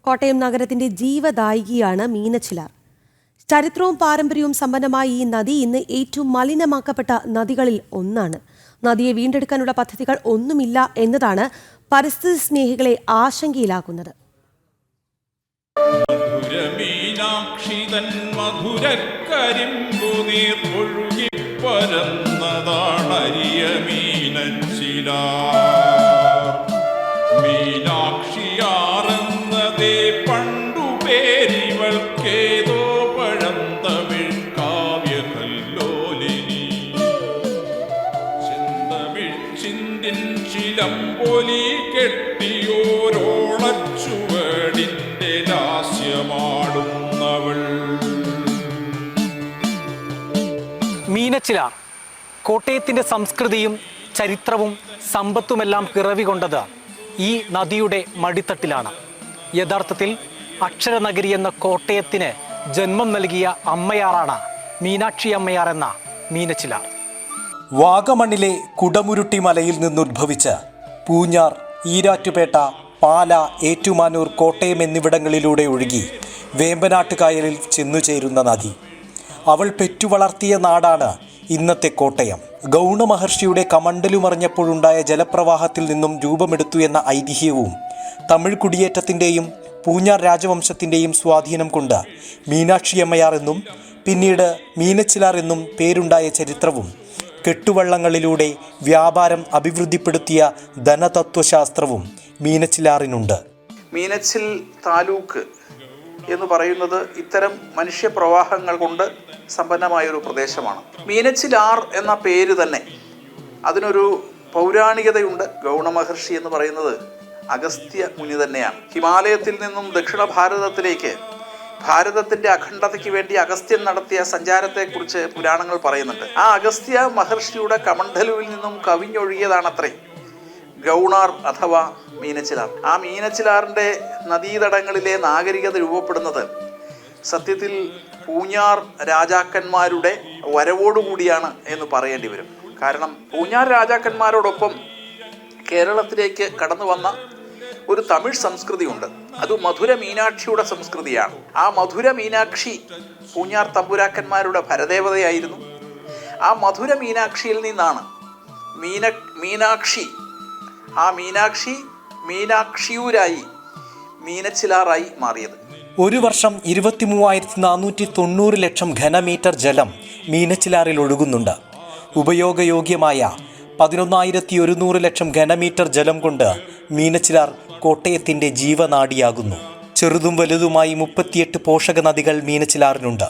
കോട്ടയം നഗരത്തിന്റെ ജീവദായികയാണ് മീനച്ചിലാർ. ചരിത്രവും പാരമ്പര്യവും സമ്പന്നമായ ഈ നദി ഇന്ന് ഏറ്റവും മലിനമാക്കപ്പെട്ട നദികളിൽ ഒന്നാണ്. നദിയെ വീണ്ടെടുക്കാനുള്ള പദ്ധതികൾ ഒന്നുമില്ല എന്നതാണ് പരിസ്ഥിതി സ്നേഹികളെ ആശങ്കയിലാക്കുന്നത്. മീനാക്ഷിയാറെന്നതേ പണ്ടു പേരിവൾക്കേതോ പഴന്തമിഴ് കാവ്യകല്ലോലിനി ചെന്തമിഴ് ചിന്തിൻ ചിലമ്പൊലി കെട്ടിയോരോളച്ചുവടിന്റെ ലാസ്യമാടുന്നവൾ. മീനച്ചിലാർ കോട്ടയത്തിൻ്റെ സംസ്കൃതിയും ചരിത്രവും സമ്പത്തുമെല്ലാം പിറവി കൊണ്ടത് ഈ നദിയുടെ മടിത്തട്ടിലാണ്. യഥാർത്ഥത്തിൽ അക്ഷരനഗരി എന്ന കോട്ടയത്തിന് ജന്മം നൽകിയ അമ്മയാറാണ് മീനാക്ഷി അമ്മയാർ എന്ന മീനച്ചിലാർ. വാഗമണ്ണിലെ കുടമുരുട്ടി മലയിൽ നിന്നുദ്ഭവിച്ച് പൂഞ്ഞാർ, ഈരാറ്റുപേട്ട, പാല, ഏറ്റുമാനൂർ, കോട്ടയം എന്നിവിടങ്ങളിലൂടെ ഒഴുകി വേമ്പനാട്ട് കായലിൽ ചെന്നുചേരുന്ന നദി. അവൾ പെറ്റുവളർത്തിയ നാടാണ് ഇന്നത്തെ കോട്ടയം. ഗൗണമഹർഷിയുടെ കമണ്ടലുമറിഞ്ഞപ്പോഴുണ്ടായ ജലപ്രവാഹത്തിൽ നിന്നും രൂപമെടുത്തു എന്ന ഐതിഹ്യവും തമിഴ് കുടിയേറ്റത്തിൻ്റെയും പൂഞ്ഞാർ രാജവംശത്തിൻ്റെയും സ്വാധീനം കൊണ്ട് മീനാക്ഷിയമ്മയാർ എന്നും പിന്നീട് മീനച്ചിലാർ എന്നും പേരുണ്ടായ ചരിത്രവും കെട്ടുവള്ളങ്ങളിലൂടെ വ്യാപാരം അഭിവൃദ്ധിപ്പെടുത്തിയ ധനതത്വശാസ്ത്രവും മീനച്ചിലാറിനുണ്ട്. മീനച്ചിൽ താലൂക്ക് എന്ന് പറയുന്നത് ഇത്തരം മനുഷ്യപ്രവാഹങ്ങൾ കൊണ്ട് സമ്പന്നമായൊരു പ്രദേശമാണ്. മീനച്ചിലാർ എന്ന പേര് തന്നെ അതിനൊരു പൗരാണികതയുണ്ട്. ഗൗണമഹർഷി എന്ന് പറയുന്നത് അഗസ്ത്യ മുനി തന്നെയാണ്. ഹിമാലയത്തിൽ നിന്നും ദക്ഷിണ ഭാരതത്തിലേക്ക് ഭാരതത്തിൻ്റെ അഖണ്ഡതയ്ക്ക് വേണ്ടി അഗസ്ത്യൻ നടത്തിയ സഞ്ചാരത്തെക്കുറിച്ച് പുരാണങ്ങൾ പറയുന്നുണ്ട്. ആ അഗസ്ത്യ മഹർഷിയുടെ കമണ്ഡലുവിൽ നിന്നും കവിഞ്ഞൊഴുകിയതാണത്രേ ഗൗണാർ അഥവാ മീനച്ചിലാർ. ആ മീനച്ചിലാറിൻ്റെ നദീതടങ്ങളിലെ നാഗരികത രൂപപ്പെടുന്നത് സത്യത്തിൽ പൂഞ്ഞാർ രാജാക്കന്മാരുടെ വരവോടുകൂടിയാണ് എന്ന് പറയേണ്ടി വരും. കാരണം പൂഞ്ഞാർ രാജാക്കന്മാരോടൊപ്പം കേരളത്തിലേക്ക് കടന്നു വന്ന ഒരു തമിഴ് സംസ്കൃതിയുണ്ട്. അത് മധുര മീനാക്ഷിയുടെ സംസ്കൃതിയാണ്. ആ മധുര മീനാക്ഷി പൂഞ്ഞാർ തമ്പുരാക്കന്മാരുടെ ഭരദേവതയായിരുന്നു. ആ മധുര മീനാക്ഷിയിൽ നിന്നാണ് ആ മീനാക്ഷി മീനാക്ഷിയൂരായി മീനച്ചിലാറായി മാറിയത്. ഒരു വർഷം 23,490 ലക്ഷം ഘനമീറ്റർ ജലം മീനച്ചിലാറിൽ ഒഴുകുന്നുണ്ട്. ഉപയോഗയോഗ്യമായ 11,100 ലക്ഷം ഘനമീറ്റർ ജലം കൊണ്ട് മീനച്ചിലാർ കോട്ടയത്തിൻ്റെ ജീവനാഡിയാകുന്നു. ചെറുതും വലുതുമായി 38 പോഷക നദികൾ മീനച്ചിലാറിനുണ്ട്.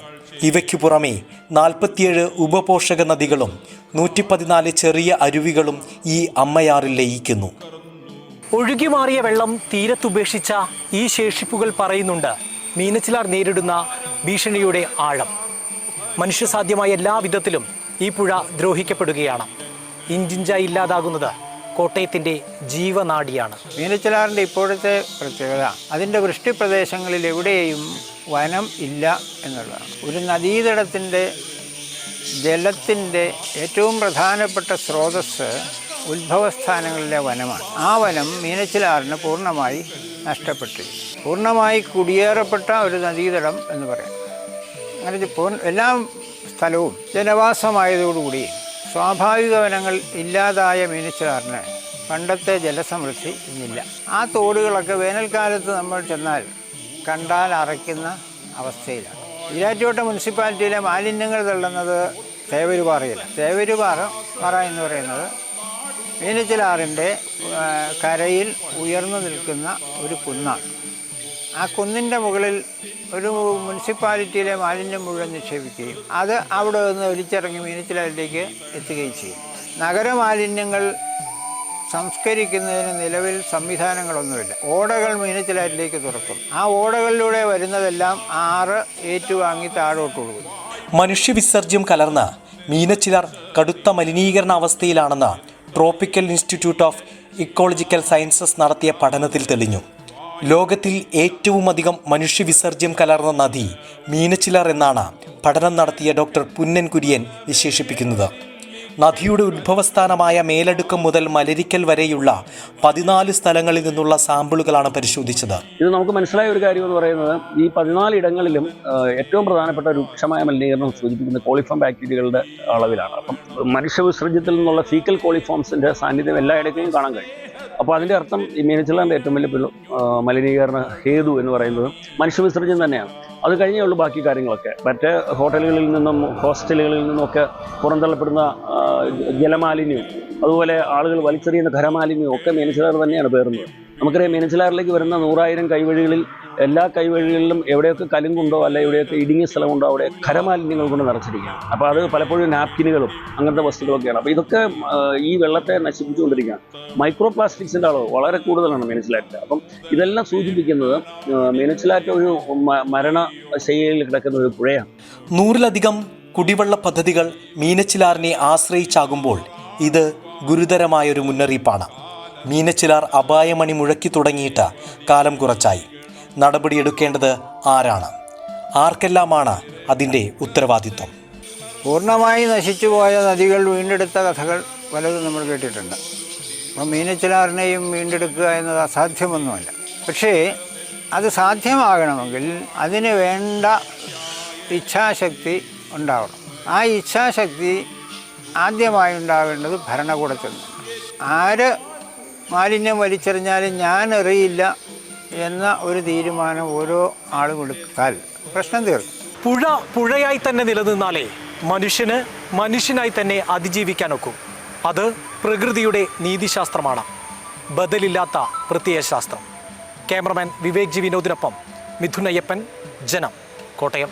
ഇവയ്ക്കു പുറമെ 47 ഉപപോഷക നദികളും 114 ചെറിയ അരുവികളും ഈ അമ്മയാറിൽ ലയിക്കുന്നു. ഒഴുകിമാറിയ വെള്ളം തീരത്തുപേക്ഷിച്ച ഈ ശേഷിപ്പുകൾ പറയുന്നുണ്ട് മീനച്ചിലാർ നേരിടുന്ന ഭീഷണിയുടെ ആഴം. മനുഷ്യസാധ്യമായ എല്ലാ വിധത്തിലും ഈ പുഴ ദ്രോഹിക്കപ്പെടുകയാണ്. ഇഞ്ചിഞ്ചായി ഇല്ലാതാകുന്നത് കോട്ടയത്തിൻ്റെ ജീവനാഡിയാണ്. മീനച്ചിലാറിൻ്റെ ഇപ്പോഴത്തെ പ്രത്യേകത അതിൻ്റെ വൃഷ്ടിപ്രദേശങ്ങളിൽ എവിടെയും വനം ഇല്ല എന്നുള്ളതാണ്. ഒരു നദീതടത്തിൻ്റെ ജലത്തിൻ്റെ ഏറ്റവും പ്രധാനപ്പെട്ട സ്രോതസ്സ് ഉത്ഭവസ്ഥാനങ്ങളിലെ വനമാണ്. ആ വനം മീനച്ചിലാറിന് പൂർണ്ണമായി നഷ്ടപ്പെട്ടു, പൂർണ്ണമായി കുടിയേറപ്പെട്ട ഒരു നദീതടം എന്ന് പറയാം. അങ്ങനെ എല്ലാ സ്ഥലവും ജനവാസമായതോടുകൂടി സ്വാഭാവിക വനങ്ങൾ ഇല്ലാതായ മീനച്ചിലാറിന് പണ്ടത്തെ ജലസമൃദ്ധി ഇന്നില്ല. ആ തോടുകളൊക്കെ വേനൽക്കാലത്ത് നമ്മൾ ചെന്നാൽ കണ്ടാൽ അറയ്ക്കുന്ന അവസ്ഥയിലാണ്. ഈരാറ്റുപേട്ട മുനിസിപ്പാലിറ്റിയിലെ മാലിന്യങ്ങൾ തള്ളുന്നത് തേവരുപാറയിലാണ്. തേവരുപാറ എന്ന് പറയുന്നത് മീനച്ചിലാറിൻ്റെ കരയിൽ ഉയർന്നു നിൽക്കുന്ന ഒരു കുന്നാണ്. ആ കുന്നിൻ്റെ മുകളിൽ ഒരു മുനിസിപ്പാലിറ്റിയിലെ മാലിന്യം മുഴുവൻ നിക്ഷേപിക്കുകയും അത് അവിടെ നിന്ന് ഒലിച്ചിറങ്ങി മീനച്ചിലാറിലേക്ക് എത്തുകയും ചെയ്യും. നഗരമാലിന്യങ്ങൾ സംസ്കരിക്കുന്നതിന് നിലവിൽ സംവിധാനങ്ങളൊന്നുമില്ല. ഓടകൾ മീനച്ചിലാറിലേക്ക് തുറക്കും. ആ ഓടകളിലൂടെ വരുന്നതെല്ലാം ആറ് ഏറ്റുവാങ്ങി താഴോട്ട് ഒഴുകും. മനുഷ്യവിസർജ്യം കലർന്ന മീനച്ചിലാർ കടുത്ത മലിനീകരണ അവസ്ഥയിലാണെന്ന് tropical institute of ecological sciences നടത്തിയ പഠനത്തിൽ തെളിഞ്ഞു. ലോകത്തിൽ ഏറ്റവും അധികം മനുഷ്യവിസർജ്യം കലർന്ന നദി മീനച്ചിലാർ എന്നാണ് പഠനം നടത്തിയ ഡോക്ടർ പുന്നൻ കുര്യൻ വിശേഷിപ്പിക്കുന്നത്. നദിയുടെ ഉത്ഭവസ്ഥാനമായ മേലടുക്കം മുതൽ മലരിക്കൽ വരെയുള്ള 14 സ്ഥലങ്ങളിൽ നിന്നുള്ള സാമ്പിളുകളാണ് പരിശോധിച്ചത്. ഇത് നമുക്ക് മനസ്സിലായ ഒരു കാര്യം എന്ന് പറയുന്നത് ഈ 14 ഇടങ്ങളിലും ഏറ്റവും പ്രധാനപ്പെട്ട രൂക്ഷമായ മലിനീകരണം സൂചിപ്പിക്കുന്ന കോളിഫോം ബാക്ടീരിയകളുടെ അളവിലാണ്. അപ്പം മനുഷ്യ വിസർജ്യത്തിൽ നിന്നുള്ള ഫീക്കൽ കോളിഫോംസിന്റെ സാന്നിധ്യം എല്ലായിടങ്ങളിലും കാണാൻ കഴിയും. അപ്പോൾ അതിൻ്റെ അർത്ഥം ഈ മീനച്ചിലാറിൻ്റെ ഏറ്റവും വലിയ മലിനീകരണ ഹേതു എന്ന് പറയുന്നത് മനുഷ്യ വിസർജ്യം തന്നെയാണ്. അത് കഴിഞ്ഞേ ഉള്ളൂ ബാക്കി കാര്യങ്ങളൊക്കെ. മറ്റേ ഹോട്ടലുകളിൽ നിന്നും ഹോസ്റ്റലുകളിൽ നിന്നുമൊക്കെ പുറന്തള്ളപ്പെടുന്ന ജലമാലിന്യവും അതുപോലെ ആളുകൾ വലിച്ചെറിയുന്ന ഖരമാലിന്യവും ഒക്കെ മീനച്ചിലാർ തന്നെയാണ് പേറുന്നത്. നമുക്കറിയാം മീനച്ചിലാറിലേക്ക് വരുന്ന 100,000 കൈവഴികളിൽ എല്ലാ കൈവഴികളിലും എവിടെയൊക്കെ കലുങ്കുണ്ടോ അല്ല എവിടെയൊക്കെ ഇടുങ്ങിയ സ്ഥലമുണ്ടോ അവിടെ ഖരമാലിന്യങ്ങൾ കൊണ്ട് നിറച്ചിരിക്കുകയാണ്. അപ്പോൾ അത് പലപ്പോഴും നാപ്കിനുകളും അങ്ങനത്തെ വസ്തുക്കളൊക്കെയാണ്. അപ്പോൾ ഇതൊക്കെ ഈ വെള്ളത്തെ നശിപ്പിച്ചുകൊണ്ടിരിക്കുകയാണ്. മൈക്രോ പ്ലാസ്റ്റിക്സിൻ്റെ അളവ് വളരെ കൂടുതലാണ് മീനച്ചിലാറ്റിൽ. അപ്പം ഇതെല്ലാം സൂചിപ്പിക്കുന്നത് മീനച്ചിലാറ്റ് ഒരു മരണശൈലിയിൽ കിടക്കുന്ന ഒരു പുഴയാണ്. 100-ലധികം കുടിവെള്ള പദ്ധതികൾ മീനച്ചിലാറിനെ ആശ്രയിച്ചാകുമ്പോൾ ഇത് ഗുരുതരമായൊരു മുന്നറിയിപ്പാണ്. മീനച്ചിലാർ അപായമണി മുഴക്കി തുടങ്ങിയിട്ട് കാലം കുറച്ചായി. നടപടിയെടുക്കേണ്ടത് ആരാണ്? ആർക്കെല്ലാമാണ് അതിൻ്റെ ഉത്തരവാദിത്വം? പൂർണ്ണമായി നശിച്ചുപോയ നദികൾ വീണ്ടെടുത്ത കഥകൾ പലതും നമ്മൾ കേട്ടിട്ടുണ്ട്. അപ്പം മീനച്ചിലാറിനെയും വീണ്ടെടുക്കുക എന്നത് അസാധ്യമൊന്നുമല്ല. പക്ഷേ അത് സാധ്യമാകണമെങ്കിൽ അതിന് വേണ്ട ഇച്ഛാശക്തി ഉണ്ടാവണം. ആ ഇച്ഛാശക്തി ആദ്യമായി ഉണ്ടാവേണ്ടത് ഭരണകൂടത്തിൽ നിന്ന്. ആര് മാലിന്യം വലിച്ചെറിഞ്ഞാലും ഞാൻ എറിയില്ല എന്ന ഒരു തീരുമാനം ഓരോ ആളും എടുത്താൽ പ്രശ്നം തീർക്കും. പുഴ പുഴയായി തന്നെ നിലനിന്നാലേ മനുഷ്യന് മനുഷ്യനായി തന്നെ അതിജീവിക്കാനൊക്കും. അത് പ്രകൃതിയുടെ നീതിശാസ്ത്രമാണ്, ബദലില്ലാത്ത പ്രത്യയശാസ്ത്രം. ക്യാമറമാൻ വിവേക് ജി വിനോദിനൊപ്പം മിഥുൻ അയ്യപ്പൻ, ജനം, കോട്ടയം.